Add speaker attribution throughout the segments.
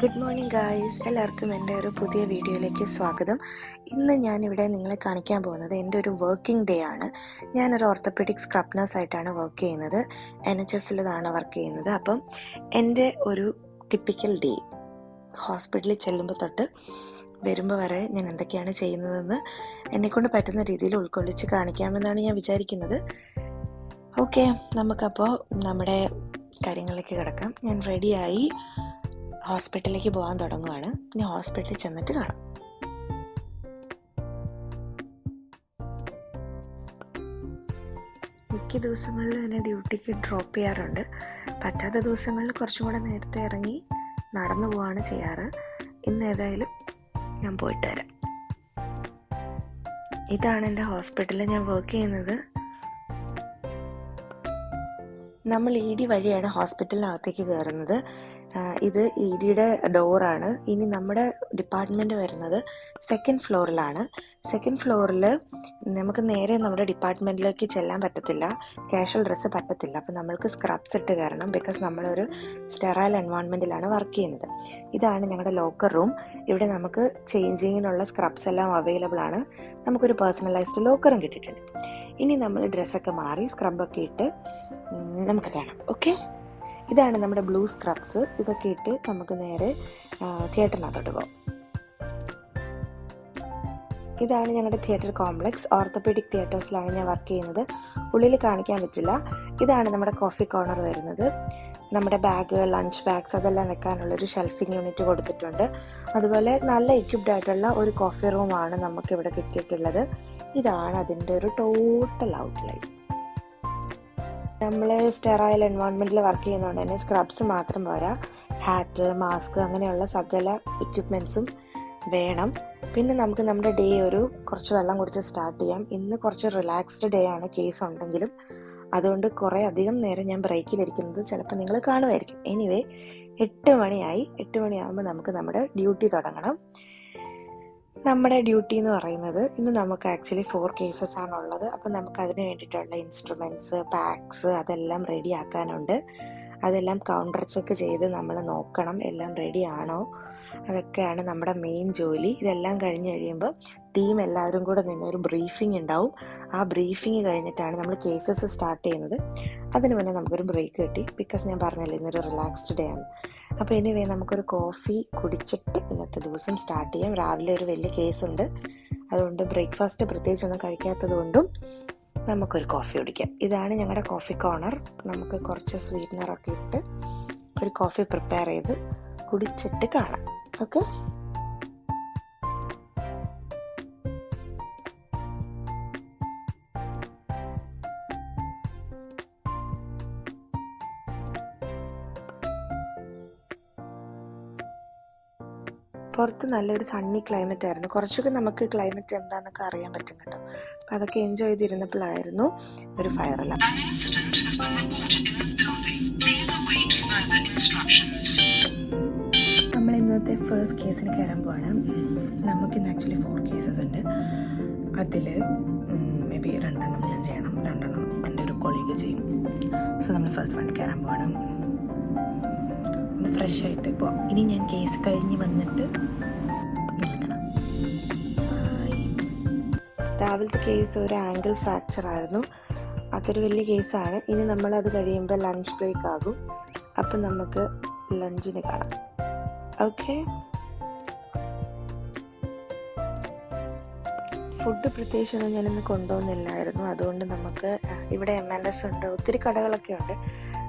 Speaker 1: Good morning guys, എല്ലാവർക്കും എൻ്റെ ഒരു പുതിയ വീഡിയോയിലേക്ക് സ്വാഗതം. ഇന്ന് ഞാനിവിടെ നിങ്ങളെ കാണിക്കാൻ പോകുന്നത് എൻ്റെ ഒരു വർക്കിംഗ് ഡേ ആണ്. ഞാനൊരു ഓർത്തോപെഡിക് സ്ക്രബ് നഴ്സായിട്ടാണ് വർക്ക് ചെയ്യുന്നത്. NHSലാണ് വർക്ക് ചെയ്യുന്നത്. അപ്പം എൻ്റെ ഒരു ടിപ്പിക്കൽ ഡേ ഹോസ്പിറ്റലിൽ ചെല്ലുമ്പോൾ തൊട്ട് വരുമ്പോൾ വരെ ഞാൻ എന്തൊക്കെയാണ് ചെയ്യുന്നതെന്ന് എന്നെക്കൊണ്ട് പറ്റുന്ന രീതിയിൽ ഉൾക്കൊള്ളിച്ച് കാണിക്കാമെന്നാണ് ഞാൻ വിചാരിക്കുന്നത്. ഓക്കെ, നമുക്കപ്പോൾ നമ്മുടെ കാര്യങ്ങളിലേക്ക് കിടക്കാം. ഞാൻ റെഡിയായി ഹോസ്പിറ്റലിലേക്ക് പോകാൻ തുടങ്ങുവാണ്. ഇനി ഹോസ്പിറ്റലിൽ ചെന്നിട്ട് കാണാം. മിക്ക ദിവസങ്ങളിൽ എന്നെ ഡ്യൂട്ടിക്ക് ഡ്രോപ്പ് ചെയ്യാറുണ്ട്. പറ്റാത്ത ദിവസങ്ങളിൽ കുറച്ചും കൂടെ നേരത്തെ ഇറങ്ങി നടന്നു പോവാണ് ചെയ്യാറ്. ഇന്ന് ഏതായാലും ഞാൻ പോയിട്ട് വരാം. ഇതാണ് എൻ്റെ ഹോസ്പിറ്റലിൽ ഞാൻ വർക്ക് ചെയ്യുന്നത്. നമ്മൾ ED വഴിയാണ് ഹോസ്പിറ്റലിനകത്തേക്ക് കയറുന്നത്. ഇത് EDയുടെ ഡോറാണ്. ഇനി നമ്മുടെ ഡിപ്പാർട്ട്മെൻറ്റ് വരുന്നത് സെക്കൻഡ് ഫ്ലോറിലാണ്. സെക്കൻഡ് ഫ്ലോറിൽ നമുക്ക് നേരെ നമ്മുടെ ഡിപ്പാർട്ട്മെൻറ്റിലേക്ക് ചെല്ലാൻ പറ്റത്തില്ല, കാഷ്വൽ ഡ്രസ്സ് പറ്റത്തില്ല. അപ്പം നമ്മൾക്ക് സ്ക്രബ്സ് ഇട്ട് കയറണം. ബിക്കോസ് നമ്മളൊരു സ്റ്റെറൈൽ എൻവയോൺമെൻറ്റിലാണ് വർക്ക് ചെയ്യുന്നത്. ഇതാണ് ഞങ്ങളുടെ ലോക്കർ റൂം. ഇവിടെ നമുക്ക് ചേഞ്ചിങ്ങിനുള്ള സ്ക്രബ്സ് എല്ലാം അവൈലബിൾ ആണ്. നമുക്കൊരു പേഴ്സണലൈസ്ഡ് ലോക്കറും കിട്ടിയിട്ടുണ്ട്. ഇനി നമ്മൾ ഡ്രസ്സൊക്കെ മാറി സ്ക്രബൊക്കെ ഇട്ട് നമുക്ക് കാണാം. ഓക്കെ, ഇതാണ് നമ്മുടെ ബ്ലൂ സ്ക്രബ്സ്. ഇതൊക്കെ ഇട്ട് നമുക്ക് നേരെ തിയേറ്ററിനകത്തോട്ട് പോകാം. ഇതാണ് ഞങ്ങളുടെ തിയേറ്റർ കോംപ്ലക്സ്. ഓർത്തോപെഡിക് തിയേറ്റേഴ്സിലാണ് ഞാൻ വർക്ക് ചെയ്യുന്നത്. ഉള്ളിൽ കാണിക്കാൻ പറ്റില്ല. ഇതാണ് നമ്മുടെ കോഫി കോർണർ വരുന്നത്. നമ്മുടെ ബാഗ്, ലഞ്ച് ബാഗ്സ് അതെല്ലാം വെക്കാനുള്ളൊരു ഷെൽഫിംഗ് യൂണിറ്റ് കൊടുത്തിട്ടുണ്ട്. അതുപോലെ നല്ല എക്യുപ്ഡ് ആയിട്ടുള്ള ഒരു കോഫി റൂമാണ് നമുക്ക് ഇവിടെ കിട്ടിയിട്ടുള്ളത്. ഇതാണ് അതിൻ്റെ ഒരു ടോട്ടൽ ഔട്ട്ലൈൻ. നമ്മൾ സ്റ്റെറൈൽ എൻവയോൺമെൻറ്റിൽ വർക്ക് ചെയ്യുന്നതുകൊണ്ട് തന്നെ സ്ക്രബ്സ് മാത്രം പോരാ, ഹാറ്റ്, മാസ്ക് അങ്ങനെയുള്ള സകല എക്യുപ്മെൻറ്റ്സും വേണം. പിന്നെ നമുക്ക് നമ്മുടെ ഡേ കുറച്ച് വെള്ളം കുടിച്ച് സ്റ്റാർട്ട് ചെയ്യാം. ഇന്ന് കുറച്ച് റിലാക്സ്ഡ് ഡേ ആണ് കേസ് ഉണ്ടെങ്കിലും. അതുകൊണ്ട് കുറേ അധികം നേരം ഞാൻ ബ്രേക്കിലിരിക്കുന്നത് ചിലപ്പോൾ നിങ്ങൾ കാണുമായിരിക്കും. എനിവേ 8 മണിയായി. 8 മണിയാകുമ്പോൾ നമുക്ക് നമ്മുടെ ഡ്യൂട്ടി തുടങ്ങണം. നമ്മുടെ ഡ്യൂട്ടി എന്ന് പറയുന്നത് ഇന്ന് നമുക്ക് ആക്ച്വലി 4 കേസസ് ആണുള്ളത്. അപ്പം നമുക്ക് അതിന് വേണ്ടിയിട്ടുള്ള ഇൻസ്ട്രുമെൻറ്റ്സ്, പാക്സ് അതെല്ലാം റെഡി ആക്കാനുണ്ട്. അതെല്ലാം കൗണ്ടർ ചെക്ക് ചെയ്ത് നമ്മൾ നോക്കണം എല്ലാം റെഡി ആണോ. അതൊക്കെയാണ് നമ്മുടെ മെയിൻ ജോലി. ഇതെല്ലാം കഴിഞ്ഞ് കഴിയുമ്പോൾ ടീം എല്ലാവരും കൂടെ നിന്നൊരു ബ്രീഫിംഗ് ഉണ്ടാവും. ആ ബ്രീഫിംഗ് കഴിഞ്ഞിട്ടാണ് നമ്മൾ കേസസ് സ്റ്റാർട്ട് ചെയ്യുന്നത്. അതിന് മുന്നേ നമുക്കൊരു ബ്രേക്ക് കിട്ടി. ബിക്കോസ് ഞാൻ പറഞ്ഞല്ലോ ഇന്നൊരു റിലാക്സ്ഡ് ഡേ ആണ്. അപ്പോൾ എനിവേ നമുക്കൊരു കോഫി കുടിച്ചിട്ട് ഇന്നത്തെ ദിവസം സ്റ്റാർട്ട് ചെയ്യാം. രാവിലെ ഒരു വലിയ കേസുണ്ട്, അതുകൊണ്ട് ബ്രേക്ക്ഫാസ്റ്റ് പ്രത്യേകിച്ചൊന്നും കഴിക്കാത്തത് കൊണ്ടും നമുക്കൊരു കോഫി കുടിക്കാം. ഇതാണ് ഞങ്ങളുടെ കോഫി കോർണർ. നമുക്ക് കുറച്ച് സ്വീറ്റ്നറൊക്കെ ഇട്ട് ഒരു കോഫി പ്രിപ്പയർ ചെയ്ത് കുടിച്ചിട്ട് കാണാം. ഓക്കെ, പുറത്ത് നല്ലൊരു സണ്ണി ക്ലൈമറ്റ് ആയിരുന്നു. കുറച്ചൊക്കെ നമുക്ക് ക്ലൈമറ്റ് എന്താണെന്നൊക്കെ അറിയാൻ പറ്റും കേട്ടോ. അപ്പം അതൊക്കെ എൻജോയ് ചെയ്തിരുന്നപ്പോഴായിരുന്നു ഒരു ഫയർ അലാം. നമ്മൾ ഇന്നത്തെ ഫസ്റ്റ് കേസിന് കയറുമ്പോഴാണ്. നമുക്കിന്ന് ആക്ച്വലി 4 കേസസ് ഉണ്ട്. അതിൽ മേ ബി 2 എണ്ണം ഞാൻ ചെയ്യണം, 2 എണ്ണം എൻ്റെ ഒരു കൊളീഗ് ചെയ്യും. സോ നമ്മൾ ഫസ്റ്റ് വൺ കയറാൻ പോകണം. ഫ്രഷ് ആയിട്ട് പോവാം. ഇനി ഞാൻ കേസ് കഴിഞ്ഞ് വന്നിട്ട് നിൽക്കണം. രാവിലത്തെ കേസ് ഒരു ആങ്കിൾ ഫ്രാക്ചർ ആയിരുന്നു. അതൊരു വലിയ കേസാണ്. ഇനി നമ്മളത് കഴിയുമ്പോൾ ലഞ്ച് ബ്രേക്ക് ആകും. അപ്പം നമുക്ക് ലഞ്ചിന് കാണാം. ഓക്കെ, ഫുഡ് പ്രത്യേകിച്ചൊന്നും ഞാനിന്ന് കൊണ്ടുപോകുന്നില്ലായിരുന്നു. അതുകൊണ്ട് നമുക്ക് ഇവിടെ M&S ഉണ്ട്, ഒത്തിരി കടകളൊക്കെ ഉണ്ട്.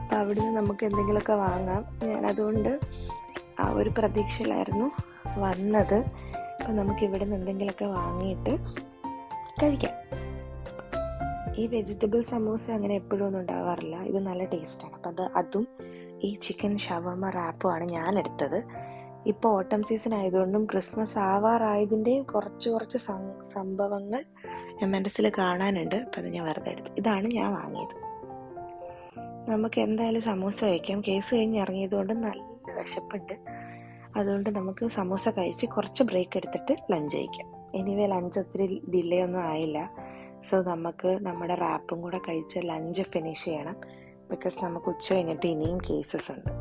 Speaker 1: അപ്പോൾ അവിടുന്ന് നമുക്ക് എന്തെങ്കിലുമൊക്കെ വാങ്ങാം. ഞാനതുകൊണ്ട് ആ ഒരു പ്രതീക്ഷയിലായിരുന്നു വന്നത്. അപ്പം നമുക്കിവിടെ നിന്ന് എന്തെങ്കിലുമൊക്കെ വാങ്ങിയിട്ട് കഴിക്കാം. ഈ വെജിറ്റബിൾ സമൂസ അങ്ങനെ എപ്പോഴും ഒന്നും ഉണ്ടാവാറില്ല. ഇത് നല്ല ടേസ്റ്റാണ്. അപ്പം അതും ഈ ചിക്കൻ ഷവർമ റാപ്പുമാണ് ഞാൻ എടുത്തത്. ഇപ്പോൾ ഓട്ടം സീസൺ ആയതുകൊണ്ടും ക്രിസ്മസ് ആവാറായതിൻ്റെയും കുറച്ച് സംഭവങ്ങൾ M&Sൽ കാണാനുണ്ട്. അപ്പം അത് ഞാൻ വെറുതെ എടുത്തു. ഇതാണ് ഞാൻ വാങ്ങിയത്. നമുക്ക് എന്തായാലും സമൂസ കഴിക്കാം. കേസ് കഴിഞ്ഞ് ഇറങ്ങിയത് കൊണ്ട് നല്ല വിശപ്പുണ്ട്. അതുകൊണ്ട് നമുക്ക് സമൂസ കഴിച്ച് കുറച്ച് ബ്രേക്ക് എടുത്തിട്ട് ലഞ്ച് കഴിക്കാം. എനിവേ ലഞ്ച് ഒത്തിരി ഡിലേ ഒന്നും ആയില്ല. സോ നമുക്ക് നമ്മുടെ റാപ്പും കൂടെ കഴിച്ച് ലഞ്ച് ഫിനിഷ് ചെയ്യണം. ബിക്കോസ് നമുക്ക് ഉച്ച കഴിഞ്ഞിട്ട് ഇനിയും കേസസ് ഉണ്ട്.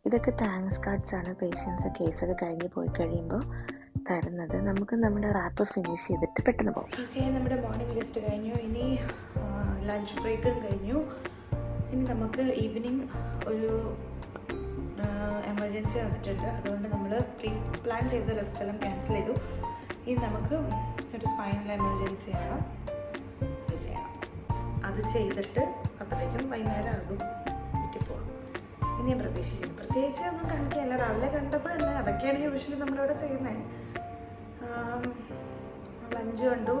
Speaker 1: ഇതൊക്കെ താങ്ക്സ് കാർഡ്സ് ആണ് പേഷ്യൻസ് കേസൊക്കെ കഴിഞ്ഞ് പോയി കഴിയുമ്പോൾ തരുന്നത്. നമുക്ക് നമ്മുടെ റാപ്പ് ഫിനിഷ് ചെയ്തിട്ട് പെട്ടെന്ന് പോകും. ഓക്കെ, നമ്മുടെ മോർണിംഗ് ലിസ്റ്റ് കഴിഞ്ഞു. ഇനി ലഞ്ച് ബ്രേക്കും കഴിഞ്ഞു. ഇനി നമുക്ക് ഈവനിങ് ഒരു എമർജൻസി വന്നിട്ടുണ്ട്. അതുകൊണ്ട് നമ്മൾ പ്ലാൻ ചെയ്ത റെസ്റ്റ് എല്ലാം ക്യാൻസൽ ചെയ്തു. ഇനി നമുക്ക് ഒരു സ്പൈനൽ എമർജൻസി ആണ്, അത് ചെയ്യണം. അത് ചെയ്തിട്ട് അപ്പോഴത്തേക്കും വൈകുന്നേരം ആകും വീട്ടിൽ പോകാം. ഇനി ഞാൻ പ്രതീക്ഷിക്കുന്നു. പ്രത്യേകിച്ച് ഒന്നും കാണിക്കാനില്ല, രാവിലെ കണ്ടത് തന്നെ അതൊക്കെയാണ് യൂഷ്വലി നമ്മളിവിടെ ചെയ്യുന്നത്. ലഞ്ച് കണ്ടു.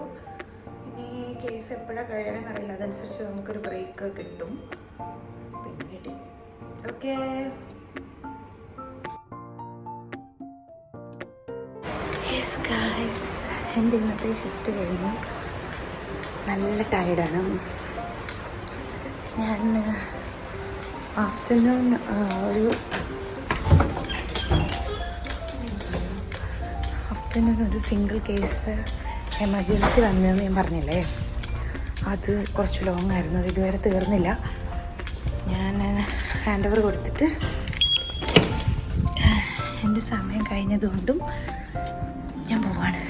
Speaker 1: ഇനി കേസ് എപ്പോഴാണ് കഴിയണമെന്ന് അറിയില്ല, അതനുസരിച്ച് നമുക്കൊരു ബ്രേക്ക് കിട്ടും. പിന്നെ വീട്ടിൽ ഓക്കെ. യെസ് ഗായ്സ്, എൻ്റെ ഇന്നത്തെ ഷിഫ്റ്റ് കഴിഞ്ഞു. നല്ല ടയർഡാണ്. ഞാൻ ആഫ്റ്റർനൂൺ ഒരു സിംഗിൾ കേസ് എമർജൻസി വന്നതെന്ന് ഞാൻ പറഞ്ഞില്ലേ, അത് കുറച്ച് ലോങ് ആയിരുന്നു. അത് ഇതുവരെ തീർന്നില്ല. ഞാൻ ഹാൻഡ് ഓവർ കൊടുത്തിട്ട് എൻ്റെ സമയം കഴിഞ്ഞതുകൊണ്ടും ഞാൻ പോവാണ്.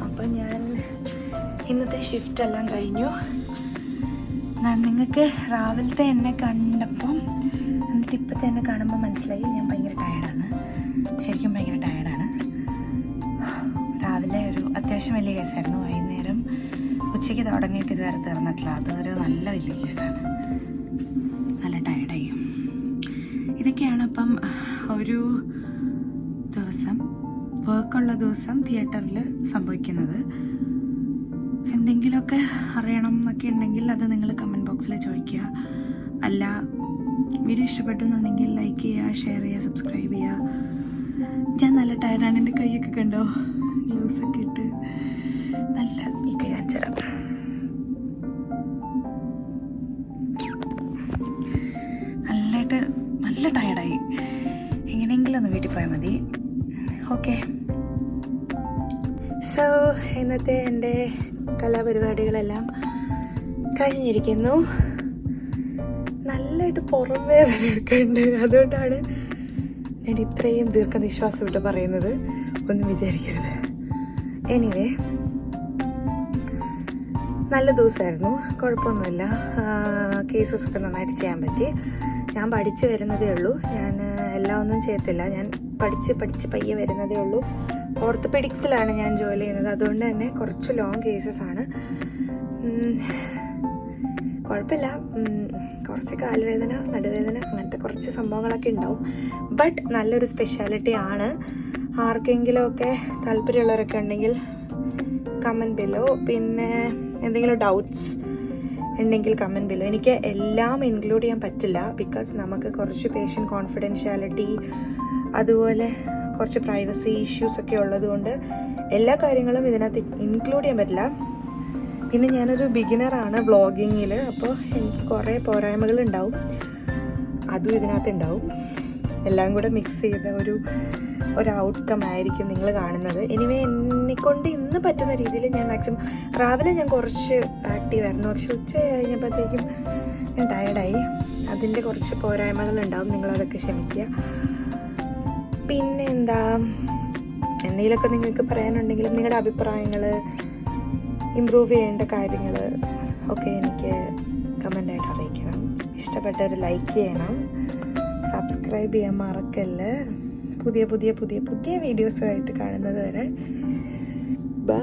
Speaker 1: അപ്പം ഞാൻ ഇന്നത്തെ ഷിഫ്റ്റ് എല്ലാം കഴിഞ്ഞു. നിങ്ങൾക്ക് രാവിലത്തെ എന്നെ കണ്ടപ്പം എന്നിട്ട് ഇപ്പോഴത്തെ എന്നെ കാണുമ്പോൾ മനസ്സിലായി ഞാൻ ഭയങ്കര ടയർഡാണ്. ശരിക്കും ഭയങ്കര ടയർഡാണ്. രാവിലെ ഒരു അത്യാവശ്യം വലിയ കേസായിരുന്നു. വൈകുന്നേരം ഉച്ചയ്ക്ക് തുടങ്ങിയിട്ട് ഇതുവരെ തീർന്നിട്ടില്ല. അതൊരു നല്ല വലിയ കേസാണ്. നല്ല ടയർഡായി. ഇതൊക്കെയാണ് അപ്പം ഒരു ദിവസം, വർക്കുള്ള ദിവസം തിയേറ്ററിൽ സംഭവിക്കുന്നത്. എന്തെങ്കിലുമൊക്കെ അറിയണം എന്നൊക്കെ ഉണ്ടെങ്കിൽ അത് നിങ്ങൾ കമൻറ്റ് ബോക്സിൽ ചോദിക്കുക. അല്ല, വീഡിയോ ഇഷ്ടപ്പെട്ടു എന്നുണ്ടെങ്കിൽ ലൈക്ക് ചെയ്യുക, ഷെയർ ചെയ്യുക, സബ്സ്ക്രൈബ് ചെയ്യുക. ഞാൻ നല്ല ടയർഡാണ്. എൻ്റെ കൈയൊക്കെ കണ്ടോ, ഗ്ലൗസൊക്കെ ഇട്ട് നല്ല ഈ കൈ കാണിച്ചു തരാം. നല്ല ടയർഡായി. എങ്ങനെയെങ്കിലും ഒന്ന് വീട്ടിൽ പോയാൽ മതി. ഓക്കെ, സോ ഇന്നത്തെ എൻ്റെ കലാപരിപാടികളെല്ലാം കഴിഞ്ഞിരിക്കുന്നു. നല്ലതായിട്ട് പുറം വേദന എടുക്കുന്നുണ്ട്. അതുകൊണ്ടാണ് ഞാൻ ഇത്രയും ദീർഘനിശ്വാസം ഇട്ട് പറയുന്നത്. ഒന്നും വിചാരിക്കരുത്. എനിവേ, നല്ല ദിവസമായിരുന്നു, കുഴപ്പമൊന്നുമില്ല. കേസസൊക്കെ നന്നായിട്ട് ചെയ്യാൻ പറ്റി. ഞാൻ പഠിച്ച് വരുന്നതേ ഉള്ളൂ. ഞാൻ എല്ലാം ഒന്നും ചെയ്യത്തില്ല. ഞാൻ പഠിച്ച് പയ്യെ വരുന്നതേ ഉള്ളൂ. ഓർത്തോപെഡിക്സിലാണ് ഞാൻ ജോലി ചെയ്യുന്നത്. അതുകൊണ്ട് തന്നെ കുറച്ച് ലോങ് കേസസ് ആണ്. കുഴപ്പമില്ല. കുറച്ച് കാലുവേദന, നടുവേദന, അങ്ങനത്തെ കുറച്ച് സംഭവങ്ങളൊക്കെ ഉണ്ടാവും. ബട്ട് നല്ലൊരു സ്പെഷ്യാലിറ്റി ആണ്. ആർക്കെങ്കിലുമൊക്കെ താല്പര്യമുള്ളവരൊക്കെ ഉണ്ടെങ്കിൽ കമൻറ്റ് ബിലോ. പിന്നെ എന്തെങ്കിലും ഡൗട്ട്സ് ഉണ്ടെങ്കിൽ കമൻറ്റ് ബിലോ. എനിക്ക് എല്ലാം ഇൻക്ലൂഡ് ചെയ്യാൻ പറ്റില്ല. ബിക്കോസ് നമുക്ക് കുറച്ച് പേഷ്യൻ്റ് കോൺഫിഡൻഷ്യാലിറ്റി, അതുപോലെ കുറച്ച് പ്രൈവസി ഇഷ്യൂസ് ഒക്കെ ഉള്ളതുകൊണ്ട് എല്ലാ കാര്യങ്ങളും ഇതിനകത്ത് ഇൻക്ലൂഡ് ചെയ്യാൻ പറ്റില്ല. പിന്നെ ഞാനൊരു ബിഗിനറാണ് വ്ളോഗിങ്ങിൽ. അപ്പോൾ എനിക്ക് കുറേ പോരായ്മകൾ ഉണ്ടാവും. അതും ഇതിനകത്ത് ഉണ്ടാവും. എല്ലാം കൂടെ മിക്സ് ചെയ്ത ഒരു ഔട്ട്കം ആയിരിക്കും നിങ്ങൾ കാണുന്നത്. എനിവേ, എന്നെക്കൊണ്ട് ഇന്ന് പറ്റുന്ന രീതിയിൽ ഞാൻ മാക്സിമം. രാവിലെ ഞാൻ കുറച്ച് ആക്റ്റീവായിരുന്നു, പക്ഷെ ഉച്ച കഴിഞ്ഞപ്പോഴത്തേക്കും ഞാൻ ടയർഡായി. അതിൻ്റെ കുറച്ച് പോരായ്മകളുണ്ടാവും, നിങ്ങളതൊക്കെ ക്ഷമിക്കുക. പിന്നെ എന്താ, എന്തെങ്കിലുമൊക്കെ നിങ്ങൾക്ക് പറയാനുണ്ടെങ്കിലും നിങ്ങളുടെ അഭിപ്രായങ്ങൾ, ഇമ്പ്രൂവ് ചെയ്യേണ്ട കാര്യങ്ങൾ ഒക്കെ എനിക്ക് കമൻ്റായിട്ട് അറിയിക്കണം. ഇഷ്ടപ്പെട്ടവർ ലൈക്ക് ചെയ്യണം, സബ്സ്ക്രൈബ് ചെയ്യാൻ മറക്കല്ല്. പുതിയ വീഡിയോസുമായിട്ട് കാണുന്നത് വരെ ബൈ.